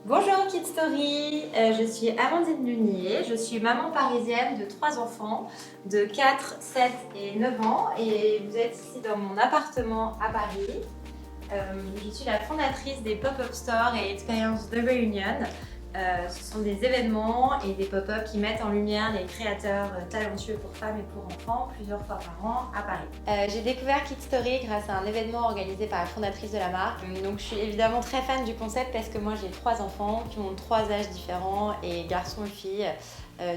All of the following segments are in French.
Bonjour Kid Story, je suis Amandine Lunier, je suis maman parisienne de 3 enfants de 4, 7 et 9 ans et vous êtes ici dans mon appartement à Paris. Je suis la fondatrice des Pop-Up Stores et expériences de Réunion. Ce sont des événements et des pop-up qui mettent en lumière les créateurs talentueux pour femmes et pour enfants plusieurs fois par an à Paris. J'ai découvert Kid Story grâce à un événement organisé par la fondatrice de la marque. Donc je suis évidemment très fan du concept parce que moi j'ai 3 enfants qui ont 3 âges différents et garçons et filles.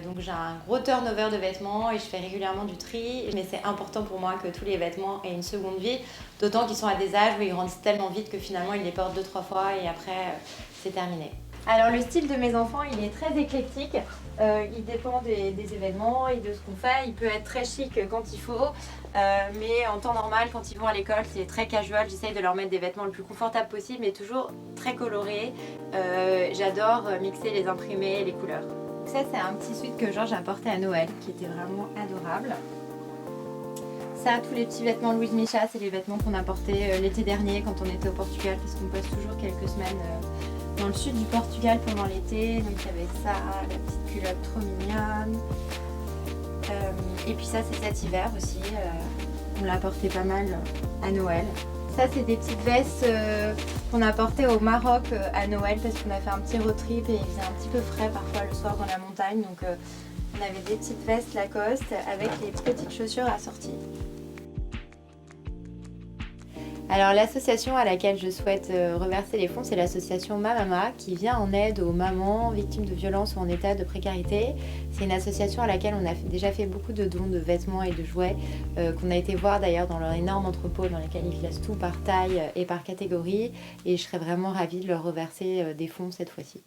Donc j'ai un gros turnover de vêtements et je fais régulièrement du tri, mais c'est important pour moi que tous les vêtements aient une seconde vie, d'autant qu'ils sont à des âges où ils grandissent tellement vite que finalement ils les portent 2-3 fois et après c'est terminé. Alors le style de mes enfants il est très éclectique, il dépend des événements et de ce qu'on fait. Il peut être très chic quand il faut, mais en temps normal quand ils vont à l'école c'est très casual. J'essaye de leur mettre des vêtements le plus confortable possible mais toujours très colorés. J'adore mixer les imprimés et les couleurs. Ça c'est un petit sweat que Georges a porté à Noël qui était vraiment adorable. Ça, tous les petits vêtements Louise Micha, c'est les vêtements qu'on a portés l'été dernier quand on était au Portugal parce qu'on passe toujours quelques semaines dans le sud du Portugal pendant l'été. Donc il y avait ça, la petite culotte trop mignonne. Et puis ça c'est cet hiver aussi, on l'a porté pas mal à Noël. Ça c'est des petites vestes qu'on a portées au Maroc à Noël parce qu'on a fait un petit road trip et il faisait un petit peu frais parfois le soir dans la montagne. Donc on avait des petites vestes Lacoste avec les petites chaussures assorties. Alors l'association à laquelle je souhaite reverser les fonds, c'est l'association Mamama qui vient en aide aux mamans victimes de violences ou en état de précarité. C'est une association à laquelle on a déjà fait beaucoup de dons de vêtements et de jouets, qu'on a été voir d'ailleurs dans leur énorme entrepôt dans lequel ils classent tout par taille et par catégorie. Et je serais vraiment ravie de leur reverser des fonds cette fois-ci.